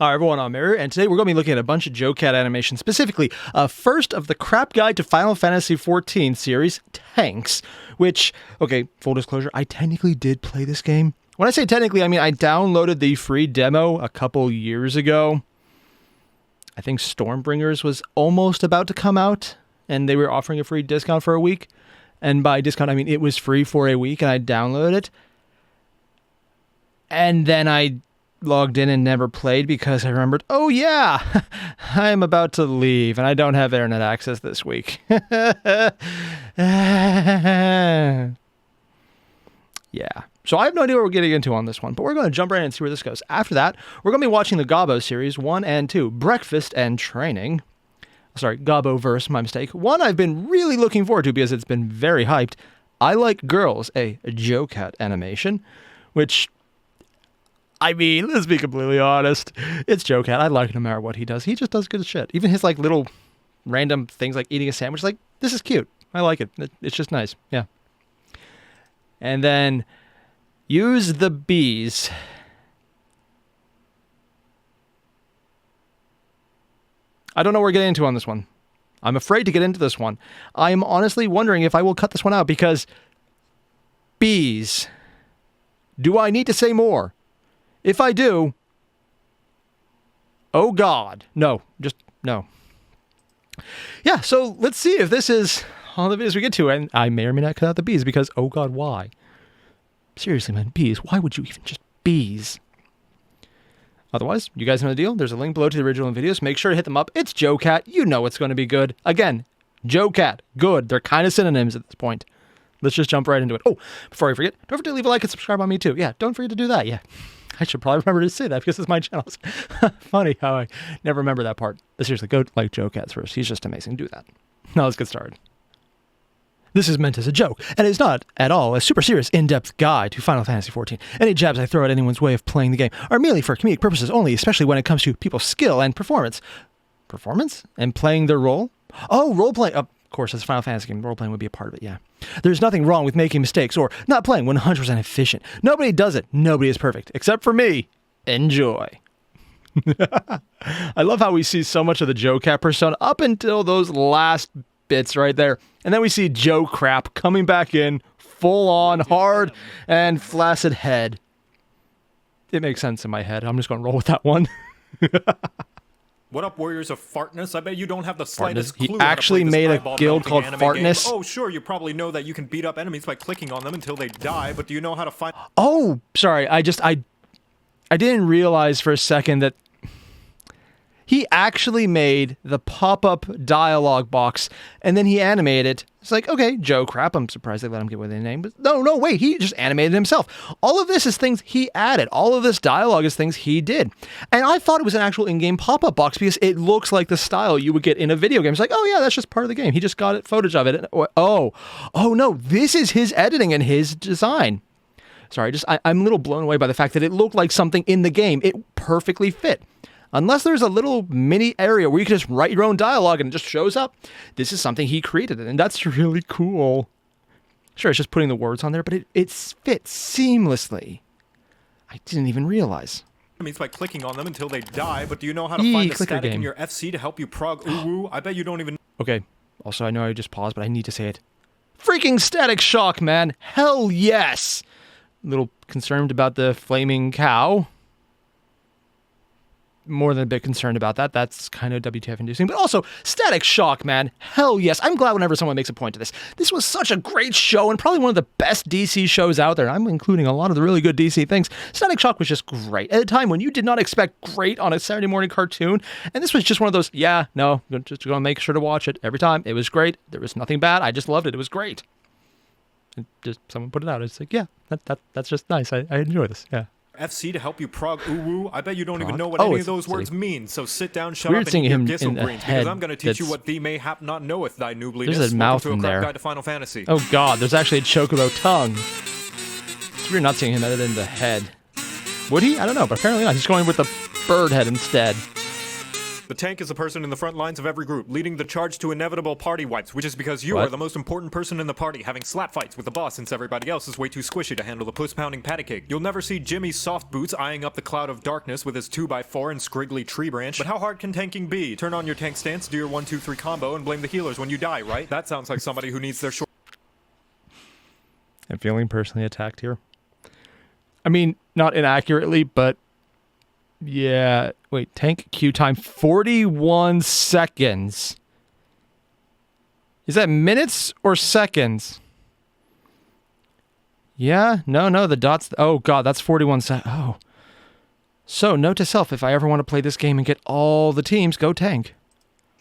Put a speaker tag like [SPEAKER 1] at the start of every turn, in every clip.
[SPEAKER 1] Hi everyone, I'm Airier, and today we're going to be looking at a bunch of JoCat animation, specifically first of the Crap Guide to Final Fantasy XIV series, Tanks, which, okay, full disclosure, I technically did play this game. When I say technically, I mean I downloaded the free demo a couple years ago. I think Stormbringers was almost about to come out, and they were offering a free discount for a week. And by discount, I mean it was free for a week, and I downloaded it. And then I logged in and never played because I remembered, oh yeah, I'm about to leave and I don't have internet access this week. Yeah. So I have no idea what we're getting into on this one, but we're going to jump right in and see where this goes. After that, we're going to be watching the Gabo series 1 and 2, Breakfast and Training. Sorry, Gobboventures, my mistake. One I've been really looking forward to because it's been very hyped. I Like Girls, a JoCat animation, which, I mean, let's be completely honest. It's JoCat. I like him no matter what he does. He just does good shit. Even his, like, little random things like eating a sandwich, like, this is cute. I like it. It's just nice. Yeah. And then, Use the Bees. I don't know what we're getting into on this one. I'm afraid to get into this one. I'm honestly wondering if I will cut this one out because bees. Do I need to say more? If I do, oh God, no, just no. Yeah, so let's see if this is all the videos we get to, and I may or may not cut out the bees because, oh God, why? Seriously, man, bees, why would you even just bees? Otherwise, you guys know the deal. There's a link below to the original videos. Make sure to hit them up. It's JoCat. You know it's going to be good. Again, JoCat, good. They're kind of synonyms at this point. Let's just jump right into it. Oh, before I forget, don't forget to leave a like and subscribe on me too. Yeah, don't forget to do that. Yeah. I should probably remember to say that because it's my channel. Funny how I never remember that part. But seriously, go like JoCat first. He's just amazing. Do that. Now let's get started. This is meant as a joke, and it's not at all a super serious, in-depth guide to Final Fantasy XIV. Any jabs I throw at anyone's way of playing the game are merely for comedic purposes only, especially when it comes to people's skill and performance. Performance? And playing their role? Oh, role-playing. Of course, as a Final Fantasy game, role-playing would be a part of it, yeah. There's nothing wrong with making mistakes or not playing 100% efficient. Nobody does it. Nobody is perfect. Except for me. Enjoy. I love how we see so much of the JoCat persona up until those last bits right there. And then we see Joe Crap coming back in, full on, hard, and flaccid head. It makes sense in my head. I'm just going to roll with that one.
[SPEAKER 2] What up, Warriors of Fartness? I bet you don't have the slightest clue.
[SPEAKER 1] He actually made a guild called Fartness.
[SPEAKER 2] Oh, sure, you probably know that you can beat up enemies by clicking on them until they die, but do you know how to find...
[SPEAKER 1] Oh, sorry, I didn't realize for a second that he actually made the pop-up dialogue box, and then he animated it. It's like, okay, Joe Crap, I'm surprised they let him get with a name, but no, wait, he just animated himself. All of this is things he added. All of this dialogue is things he did. And I thought it was an actual in-game pop-up box because it looks like the style you would get in a video game. It's like, oh yeah, that's just part of the game. He just got footage of it. Oh no, this is his editing and his design. Sorry, I'm a little blown away by the fact that it looked like something in the game. It perfectly fit. Unless there's a little mini area where you can just write your own dialogue and it just shows up. This is something he created, and that's really cool. Sure, it's just putting the words on there, but it fits seamlessly. I didn't even realize.
[SPEAKER 2] It means by clicking on them until they die, but do you know how to find the static in your FC to help you prog ooh-woo? I bet you don't even...
[SPEAKER 1] Okay, also I know I just paused, but I need to say it. Freaking Static Shock, man! Hell yes! A little concerned about the flaming cow. More than a bit concerned about that. That's kind of WTF inducing. But also, Static Shock, man. Hell yes. I'm glad whenever someone makes a point to this. This was such a great show and probably one of the best DC shows out there. I'm including a lot of the really good DC things. Static Shock was just great. At a time when you did not expect great on a Saturday morning cartoon. And this was just one of those, yeah, no, just going to make sure to watch it every time. It was great. There was nothing bad. I just loved it. It was great. And just someone put it out. It's like, yeah, that's just nice. I enjoy this. Yeah.
[SPEAKER 2] FC to help you prog ooh-woo. I bet you don't even know what any of those words mean. So sit down, shut up, and eat your gissel greens, because I'm going to teach you what thee mayhap not knoweth, thy noobliness.
[SPEAKER 1] There's a mouth in there.
[SPEAKER 2] Guide to Final Fantasy.
[SPEAKER 1] Oh God, there's actually a chocobo tongue. It's weird not seeing him other than the head. Would he? I don't know, but apparently not. He's going with the bird head instead.
[SPEAKER 2] The tank is the person in the front lines of every group, leading the charge to inevitable party wipes, which is because you are the most important person in the party, having slap fights with the boss since everybody else is way too squishy to handle the puss-pounding patty cake. You'll never see Jimmy's soft boots eyeing up the cloud of darkness with his 2x4 and scriggly tree branch. But how hard can tanking be? Turn on your tank stance, do your 1-2-3 combo, and blame the healers when you die, right? That sounds like somebody who needs their short...
[SPEAKER 1] I'm feeling personally attacked here. I mean, not inaccurately, but... yeah, wait, tank queue time, 41 seconds. Is that minutes or seconds? Yeah, no, the dots, oh god, that's 41 seconds. Oh. So, note to self, if I ever want to play this game and get all the teams, go tank.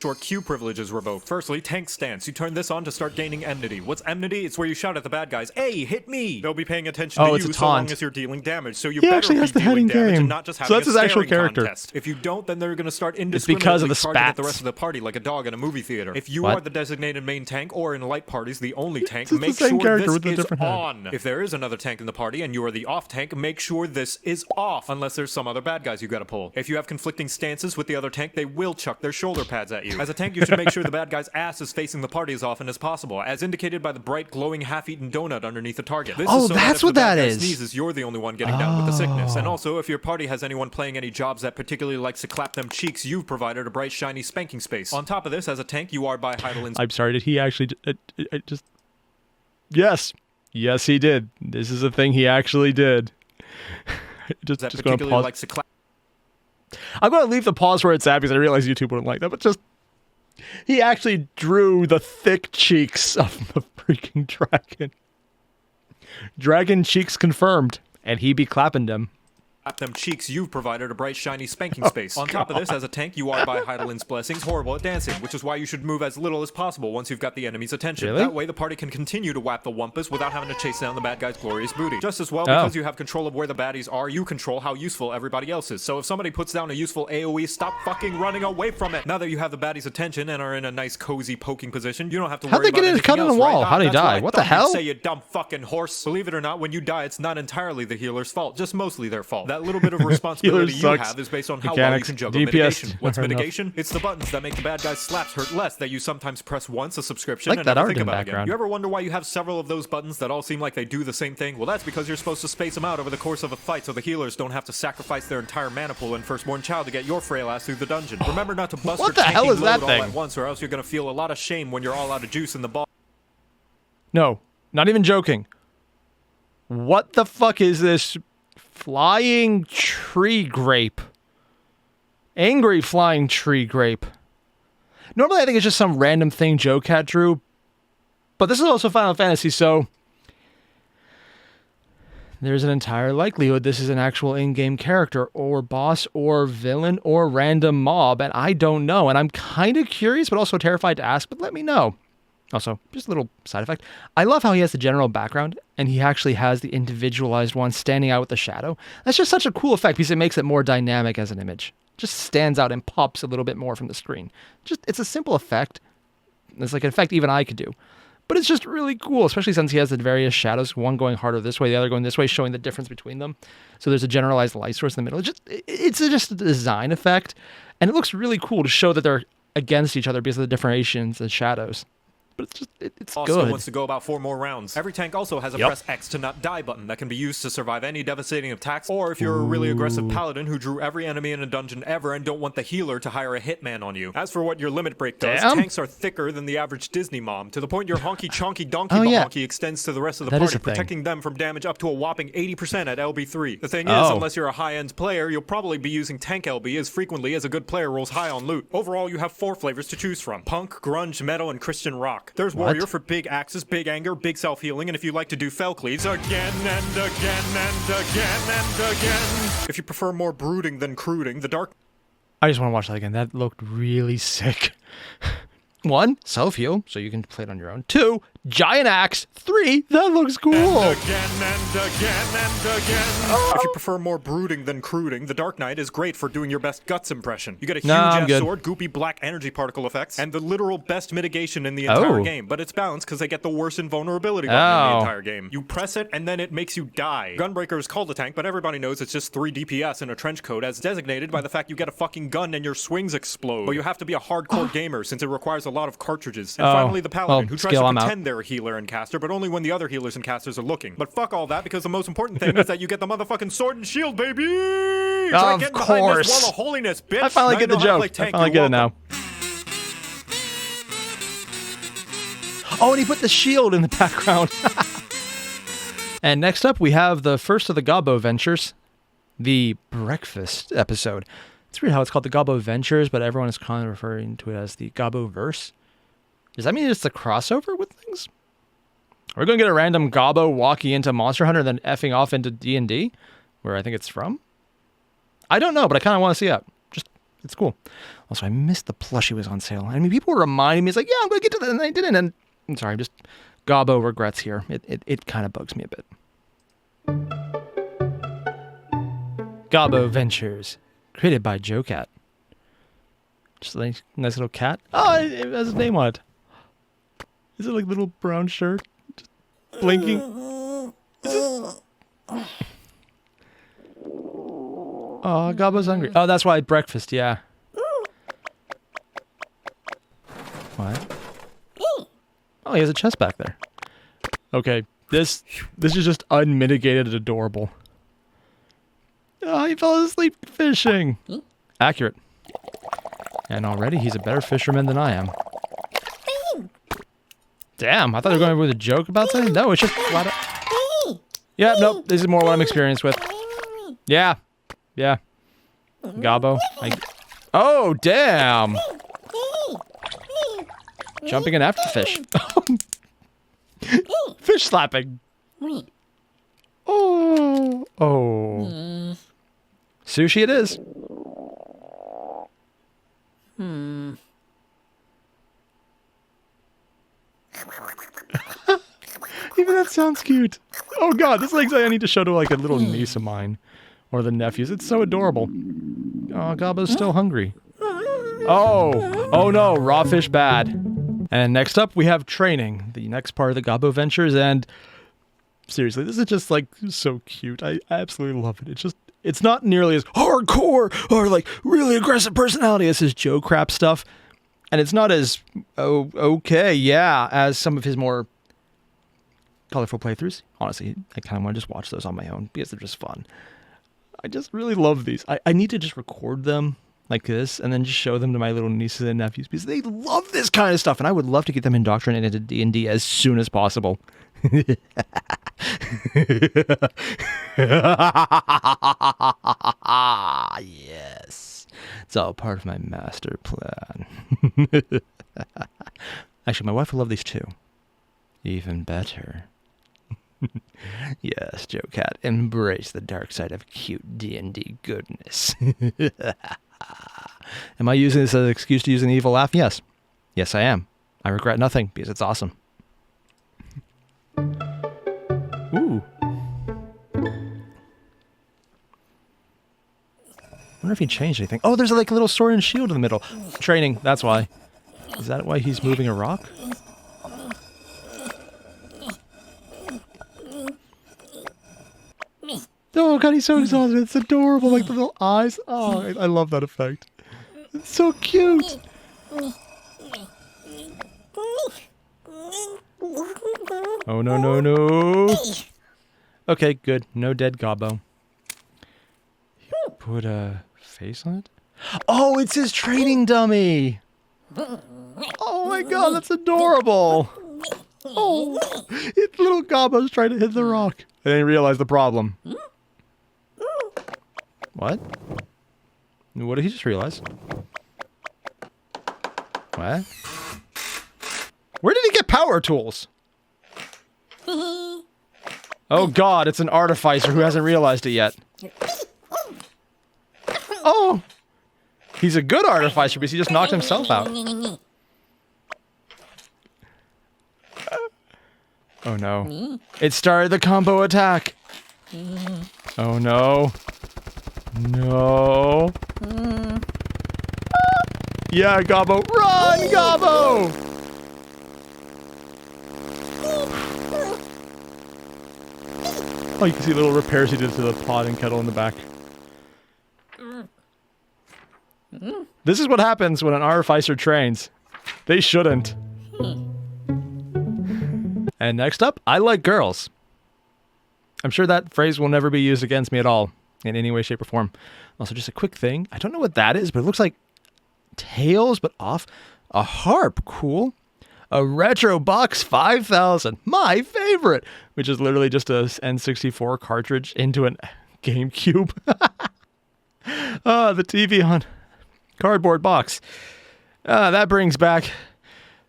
[SPEAKER 2] Short queue privileges revoked. Firstly, tank stance. You turn this on to start gaining enmity. What's enmity? It's where you shout at the bad guys, "Hey, hit me!" They'll be paying attention to you so long as you're dealing damage. So you better be dealing damage and not just having a staring contest. If you don't, then they're going to start indiscriminately charging at the rest of the party like a dog in a movie theater. If you are the designated main tank, or in light parties, the only tank, make sure this is on. If there is another tank in the party and you are the off tank, make sure this is off, unless there's some other bad guys you got to pull. If you have conflicting stances with the other tank, they will chuck their shoulder pads at you. As a tank, you should make sure the bad guy's ass is facing the party as often as possible, as indicated by the bright, glowing, half-eaten donut underneath the target. This is so that's what that is. Sneezes, you're the only one getting down with the sickness. And also, if your party has anyone playing any jobs that particularly likes to clap them cheeks, you've provided a bright, shiny spanking space. On top of this, as a tank, you are by Heidelin.
[SPEAKER 1] I'm sorry, did he actually just... Yes, he did. This is a thing he actually did. just going to pause.
[SPEAKER 2] Likes to clap.
[SPEAKER 1] I'm going to leave the pause where it's at because I realize YouTube wouldn't like that, but just... he actually drew the thick cheeks of the freaking dragon. Dragon cheeks confirmed, and he be clapping them.
[SPEAKER 2] Them cheeks, you've provided a bright, shiny spanking space. On top of this, as a tank, you are by Heidelin's blessings horrible at dancing, which is why you should move as little as possible once you've got the enemy's attention. That way, the party can continue to whap the wumpus without having to chase down the bad guy's glorious booty. Just as well, because you have control of where the baddies are, you control how useful everybody else is. So if somebody puts down a useful AoE, stop fucking running away from it. Now that you have the baddie's attention and are in a nice, cozy poking position, you don't have to worry about anything else. How'd they get in cut in the wall?
[SPEAKER 1] How'd he die? What the hell?
[SPEAKER 2] Say, you dumb fucking horse. Believe it or not, when you die, it's not entirely the healer's fault, just mostly their fault. That little bit of responsibility you have is based on how well you can juggle mitigation. What's mitigation? It's the buttons that make the bad guy's slaps hurt less that you sometimes press once a subscription and never think about again. You ever wonder why you have several of those buttons that all seem like they do the same thing? Well, that's because you're supposed to space them out over the course of a fight so the healers don't have to sacrifice their entire mana pool and firstborn child to get your frail ass through the dungeon. Remember not to bust your tanking load all at once, or else you're going to feel a lot of shame when you're all out of juice in the ball.
[SPEAKER 1] No, not even joking. What the fuck is this flying tree grape? Angry flying tree grape. Normally I think it's just some random thing JoCat drew, but this is also Final Fantasy, so there's an entire likelihood this is an actual in-game character or boss or villain or random mob, and I don't know, and I'm kind of curious but also terrified to ask, but let me know. Also, just a little side effect. I love how he has the general background, and he actually has the individualized one standing out with the shadow. That's just such a cool effect because it makes it more dynamic as an image. Just stands out and pops a little bit more from the screen. It's a simple effect. It's like an effect even I could do. But it's just really cool, especially since he has the various shadows, one going harder this way, the other going this way, showing the difference between them. So there's a generalized light source in the middle. It's just a design effect, and it looks really cool to show that they're against each other because of the differentiations and shadows. But it's
[SPEAKER 2] also
[SPEAKER 1] good.
[SPEAKER 2] Wants to go about 4 more rounds. Every tank also has a press X to not die button that can be used to survive any devastating attacks, or if you're a really aggressive paladin who drew every enemy in a dungeon ever and don't want the healer to hire a hitman on you. As for what your limit break does, tanks are thicker than the average Disney mom, to the point your honky-chonky donkey mahonky extends to the rest of the party, protecting them from damage up to a whopping 80% at LB3. The thing is, unless you're a high-end player, you'll probably be using tank LB as frequently as a good player rolls high on loot. Overall, you have 4 flavors to choose from: punk, grunge, metal, and Christian rock. There's warrior for big axes, big anger, big self-healing, and if you like to do fell cleaves again and again and again and again. If you prefer more brooding than cruding, the dark...
[SPEAKER 1] I just want to watch that again. That looked really sick. 1, self-heal, so you can play it on your own. 2, Giant Axe 3. That looks cool.
[SPEAKER 2] And again and again and again. Oh. If you prefer more brooding than cruding, the Dark Knight is great for doing your best guts impression. You get a huge-ass sword, goopy black energy particle effects, and the literal best mitigation in the entire game. But it's balanced because they get the worst invulnerability button in the entire game. You press it, and then it makes you die. Gunbreaker is called a tank, but everybody knows it's just 3 DPS in a trench coat, as designated by the fact you get a fucking gun and your swings explode. But you have to be a hardcore gamer, since it requires a lot of cartridges. And finally, the Paladin, who tries to pretend they're a healer and caster, but only when the other healers and casters are looking. But fuck all that, because the most important thing is that you get the motherfucking sword and shield, baby! Try
[SPEAKER 1] of
[SPEAKER 2] getting
[SPEAKER 1] course.
[SPEAKER 2] Behind this wall of holiness, bitch!
[SPEAKER 1] I finally get the joke. I finally get it now. Oh, and he put the shield in the background. And next up, we have the first of the Gobboventures, the breakfast episode. It's weird how it's called the Gobboventures, but everyone is kind of referring to it as the Gobboverse. Does that mean it's a crossover with things? We're going to get a random Gabo walking into Monster Hunter, then effing off into D&D, where I think it's from. I don't know, but I kind of want to see it. It's cool. Also, I missed the plushie was on sale. I mean, people were reminding me, it's like, yeah, I'm going to get to that, and I didn't. And I'm sorry, just Gabo regrets here. It kind of bugs me a bit. Gobboventures, created by JoCat. Just a nice little cat. Oh, it has his name on it. Is it like a little brown shirt? Just blinking. Oh, Gabo's hungry. Oh, that's why breakfast, yeah. What? Oh, he has a chest back there. Okay, this is just unmitigated adorable. Oh, he fell asleep fishing. Accurate. And already he's a better fisherman than I am. Damn, I thought they were going with a joke about something. No, it's just flat out. Yeah, nope, this is more what I'm experienced with. Yeah. Gabo. Oh, damn. Jumping in after the fish. Fish slapping. Oh. Sushi it is. Even that sounds cute. Oh god, this is like I need to show to like a little niece of mine. Or the nephews. It's so adorable. Oh, Gabo's still hungry. Oh no, raw fish bad. And next up we have training, the next part of the Gobboventures, and seriously, this is just like so cute. I absolutely love it. It's not nearly as hardcore or like really aggressive personality as his Joe crap stuff. And it's not as as some of his more colorful playthroughs. Honestly, I kind of want to just watch those on my own because they're just fun. I just really love these. I need to just record them like this and then just show them to my little nieces and nephews because they love this kind of stuff and I would love to get them indoctrinated into D&D as soon as possible. Yes. It's all part of my master plan. Actually, my wife will love these too. Even better. Yes, JoCat, embrace the dark side of cute D&D goodness. Am I using this as an excuse to use an evil laugh? Yes. Yes, I am. I regret nothing because it's awesome. Ooh. I wonder if he changed anything. Oh, there's like a little sword and shield in the middle. Training, that's why. Is that why he's moving a rock? Oh god, he's so exhausted. It's adorable, like the little eyes. Oh, I love that effect. It's so cute. Oh no. Okay, good. No dead Gabo. You put a face on it? Oh, it's his training dummy. Oh my god, that's adorable. Oh, little Gabo's trying to hit the rock. And then he realized the problem. What? What did he just realize? What? Where did he get power tools? Oh god, it's an artificer who hasn't realized it yet. Oh! He's a good artificer because he just knocked himself out. Oh no. It started the combo attack. Oh no. No. Yeah, Gabo. Run, Gabo! Oh, you can see little repairs he did to the pot and kettle in the back. This is what happens when an artificer trains. They shouldn't. And next up, I like girls. I'm sure that phrase will never be used against me at all, in any way, shape, or form. Also, just a quick thing. I don't know what that is, but it looks like tails, but off. A harp. Cool. A Retro Box 5000. My favorite. Which is literally just a N64 cartridge into an GameCube. The TV on cardboard box. That brings back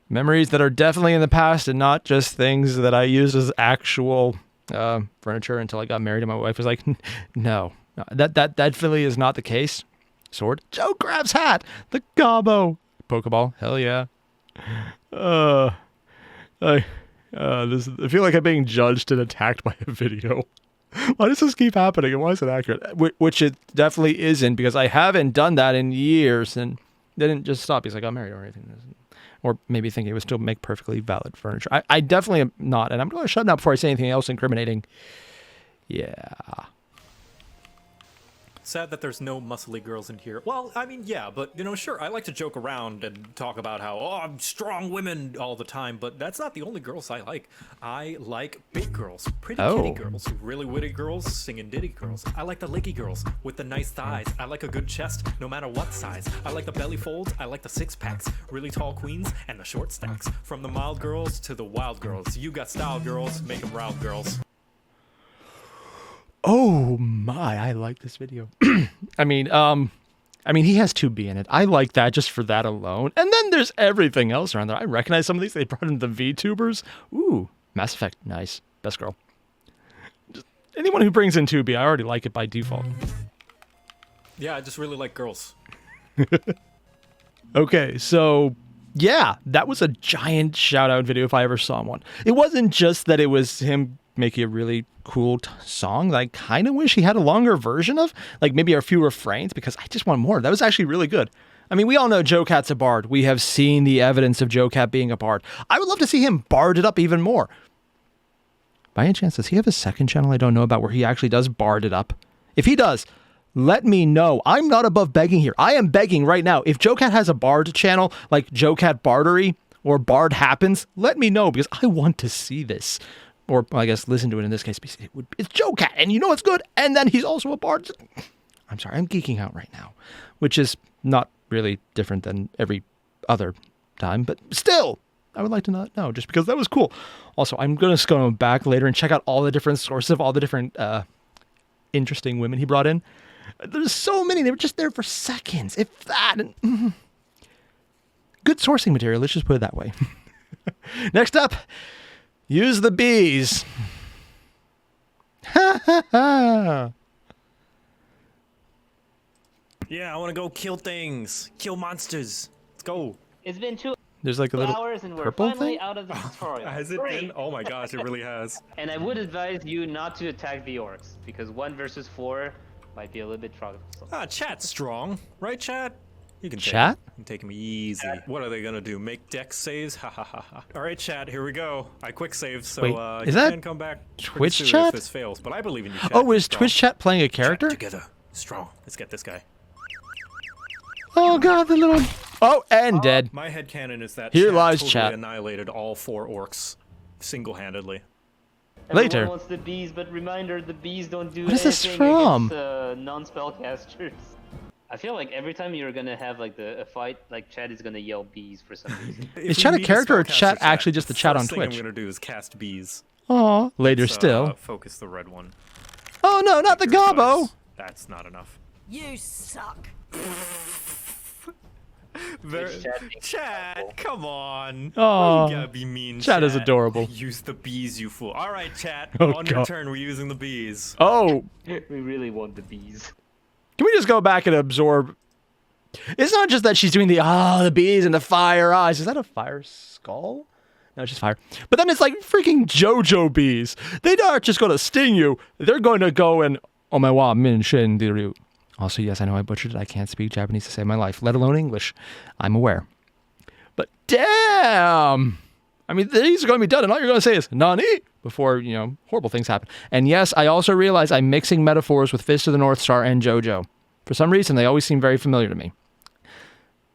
[SPEAKER 1] memories that are definitely in the past and not just things that I used as actual furniture until I got married and my wife was like, no, that definitely is not the case. Sword. Joe grabs hat. The Gabo. Pokeball. Hell yeah. I feel like I'm being judged and attacked by a video. Why does this keep happening and why is it accurate? Which it definitely isn't, because I haven't done that in years and they didn't just stop because I got married or anything. Or maybe thinking it would still make perfectly valid furniture. I definitely am not, and I'm going to shut up before I say anything else incriminating. Yeah.
[SPEAKER 2] Sad that there's no muscly girls in here. Well, I mean, yeah, but, you know, sure, I like to joke around and talk about how, oh, I'm strong women all the time, but that's not the only girls I like. I like big girls, pretty kitty girls, really witty girls, singing ditty girls. I like the licky girls with the nice thighs. I like a good chest, no matter what size. I like the belly folds, I like the six-packs, really tall queens, and the short stacks. From the mild girls to the wild girls. You got style girls, make them proud girls.
[SPEAKER 1] Oh my, I like this video. I mean, he has 2B in it. I like that just for that alone. And then there's everything else around there. I recognize some of these. They brought in the VTubers. Ooh, Mass Effect. Nice. Best girl. Just anyone who brings in 2B, I already like it by default.
[SPEAKER 2] Yeah, I just really like girls.
[SPEAKER 1] Okay, so yeah, that was a giant shout out video if I ever saw one. It wasn't just that it was him making a really cool song that I kind of wish he had a longer version of, like maybe a few refrains, because I just want more. That was actually really good. I mean, we all know JoCat's a bard. We have seen the evidence of JoCat being a bard. I would love to see him bard it up even more. By any chance, does he have a second channel I don't know about where he actually does bard it up? If he does, let me know. I'm not above begging here. I am begging right now. If JoCat has a bard channel like JoCat Bardery or Bard Happens, let me know because I want to see this. Or I guess listen to it in this case. It's JoCat, and you know it's good. And then he's also a bard. I'm sorry, I'm geeking out right now, which is not really different than every other time, but still, I would like to not know just because that was cool. Also, I'm going to go back later and check out all the different sources of all the different interesting women he brought in. There's so many. They were just there for seconds, if that. And, good sourcing material. Let's just put it that way. Next up. Use the bees. Ha ha ha.
[SPEAKER 2] Yeah, I want to go kill things. Kill monsters. Let's go.
[SPEAKER 3] It's been 2
[SPEAKER 1] There's like a little
[SPEAKER 3] hours and we're
[SPEAKER 1] purple
[SPEAKER 3] finally
[SPEAKER 1] thing?
[SPEAKER 3] out of the tutorial.
[SPEAKER 2] Has it been? Oh my gosh, it really has.
[SPEAKER 3] And I would advise you not to attack the orcs, because 1 versus 4 might be a little bit troublesome.
[SPEAKER 2] Ah, chat's strong. Right, chat? You can
[SPEAKER 1] chat?
[SPEAKER 2] I'm taking me easy. What are they gonna do? Make dex saves? Ha ha ha ha. All right, chat. Here we go. I quick saved, so
[SPEAKER 1] wait, is
[SPEAKER 2] you
[SPEAKER 1] that
[SPEAKER 2] can come back
[SPEAKER 1] Twitch
[SPEAKER 2] soon
[SPEAKER 1] chat?
[SPEAKER 2] if this fails. But I believe in you, chat.
[SPEAKER 1] Oh, is
[SPEAKER 2] Strong.
[SPEAKER 1] Twitch chat playing a character?
[SPEAKER 2] Chat together, strong. Let's get this guy.
[SPEAKER 1] Oh god, the little. Oh, and dead.
[SPEAKER 2] My headcanon is that
[SPEAKER 1] Here
[SPEAKER 2] chat
[SPEAKER 1] lies
[SPEAKER 2] totally
[SPEAKER 1] chat.
[SPEAKER 2] annihilated all 4 orcs single-handedly.
[SPEAKER 1] Later.
[SPEAKER 3] Everyone wants the bees, but reminder, the bees don't do
[SPEAKER 1] What is this
[SPEAKER 3] anything
[SPEAKER 1] from?
[SPEAKER 3] against non-spellcasters. I feel like every time you're gonna have like a fight, like chat is gonna yell bees for some reason.
[SPEAKER 1] Is chat a character or chat actually just the chat on
[SPEAKER 2] First thing I'm
[SPEAKER 1] Twitch?
[SPEAKER 2] gonna do is cast bees.
[SPEAKER 1] Aw, later
[SPEAKER 2] So,
[SPEAKER 1] still.
[SPEAKER 2] focus the red one.
[SPEAKER 1] Oh no, not the Gabo!
[SPEAKER 2] That's not enough.
[SPEAKER 4] You suck.
[SPEAKER 2] Chat, come on.
[SPEAKER 1] Aw.
[SPEAKER 2] You gotta be mean.
[SPEAKER 1] Chat is adorable.
[SPEAKER 2] Use the bees, you fool. All right, chat.
[SPEAKER 1] Oh,
[SPEAKER 2] on your
[SPEAKER 1] God.
[SPEAKER 2] turn, we're using the bees.
[SPEAKER 1] Oh,
[SPEAKER 3] We really want the bees.
[SPEAKER 1] can we just go back and absorb? It's not just that she's doing the bees and the fire eyes. Is that a fire skull? No, it's just fire. But then it's like freaking JoJo bees. They aren't just going to sting you. They're going to go and omewa min shin diru. Also, yes, I know I butchered it. I can't speak Japanese to save my life, let alone English. I'm aware. But damn! I mean, these are going to be done, and all you're going to say is, Nani? Before, horrible things happen. And yes, I also realize I'm mixing metaphors with Fist of the North Star and JoJo. For some reason, they always seem very familiar to me.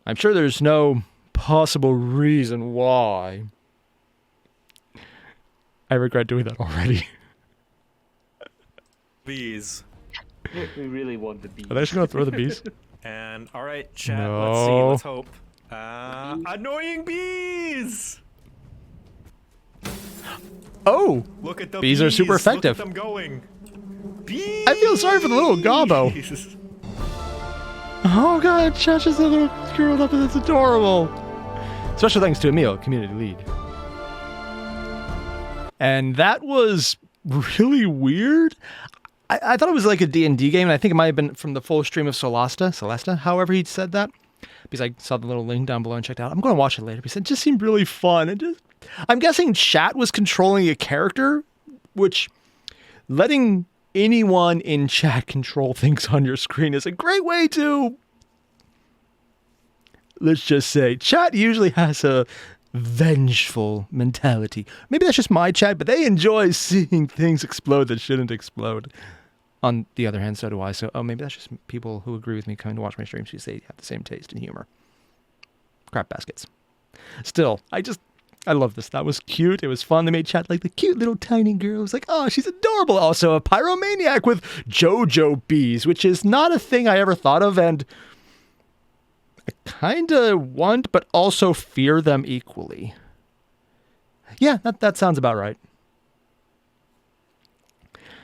[SPEAKER 1] I'm sure there's no possible reason why. I regret doing that already.
[SPEAKER 2] Bees.
[SPEAKER 3] We really want the bees.
[SPEAKER 1] Are they just going to throw the bees?
[SPEAKER 2] And, alright, chat,
[SPEAKER 1] No.
[SPEAKER 2] let's see, let's hope. Annoying bees!
[SPEAKER 1] Oh!
[SPEAKER 2] Look at the
[SPEAKER 1] bees are super effective.
[SPEAKER 2] Look at them going. Bees!
[SPEAKER 1] I feel sorry for the little Gabo. Oh god, Chach is a little curled up and it's adorable. Special thanks to Emil, community lead. And that was really weird. I thought it was like a D&D game, and I think it might have been from the full stream of Celesta, however he said that. Because I saw the little link down below and checked out. I'm going to watch it later because it just seemed really fun. I'm guessing chat was controlling a character, which letting anyone in chat control things on your screen is a great way to, let's just say, chat usually has a vengeful mentality. Maybe that's just my chat, but they enjoy seeing things explode that shouldn't explode. On the other hand, so do I. So, maybe that's just people who agree with me coming to watch my streams because they have the same taste in humor. Crap baskets. Still, I love this. That was cute. It was fun. They made chat like the cute little tiny girl. It was like, oh, she's adorable. Also a pyromaniac with JoJo bees, which is not a thing I ever thought of, and I kind of want, but also fear them equally. Yeah, that sounds about right.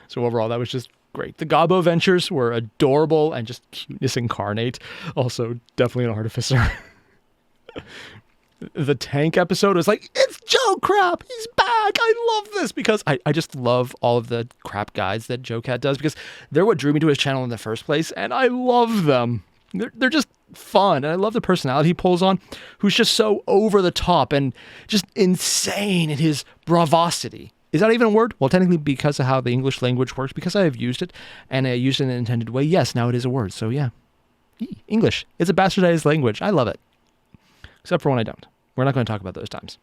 [SPEAKER 1] So overall, that was just great. The Gobboventures were adorable and just cuteness incarnate. Also, definitely an artificer. The tank episode was like, it's Joe Crap, he's back. I love this because I just love all of the crap guides that JoCat does because they're what drew me to his channel in the first place, and I love them. They're just fun, and I love the personality he pulls on, who's just so over the top and just insane in his bravosity. Is that even a word? Well, technically, because of how the English language works, because I have used it, and I used it in an intended way, yes, now it is a word. So yeah, English. It's a bastardized language. I love it. Except for when I don't. We're not going to talk about those times.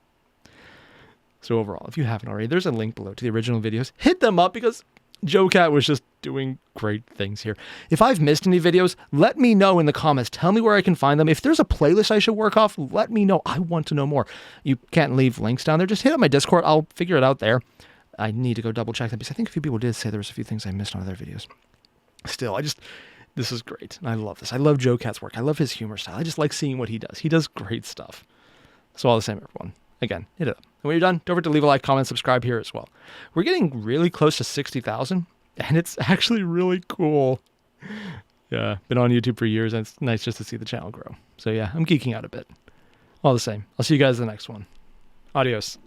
[SPEAKER 1] So overall, if you haven't already, there's a link below to the original videos. Hit them up because JoCat was just doing great things here. If I've missed any videos, let me know in the comments. Tell me where I can find them. If there's a playlist I should work off, let me know. I want to know more. You can't leave links down there. Just hit up my Discord. I'll figure it out there. I need to go double check that because I think a few people did say there was a few things I missed on other videos. Still, this is great. I love this. I love JoCat's work. I love his humor style. I just like seeing what he does. He does great stuff. So all the same, everyone. Again, hit it up. And when you're done, don't forget to leave a like, comment, subscribe here as well. We're getting really close to 60,000, and it's actually really cool. Yeah, been on YouTube for years, and it's nice just to see the channel grow. So yeah, I'm geeking out a bit. All the same, I'll see you guys in the next one. Adios.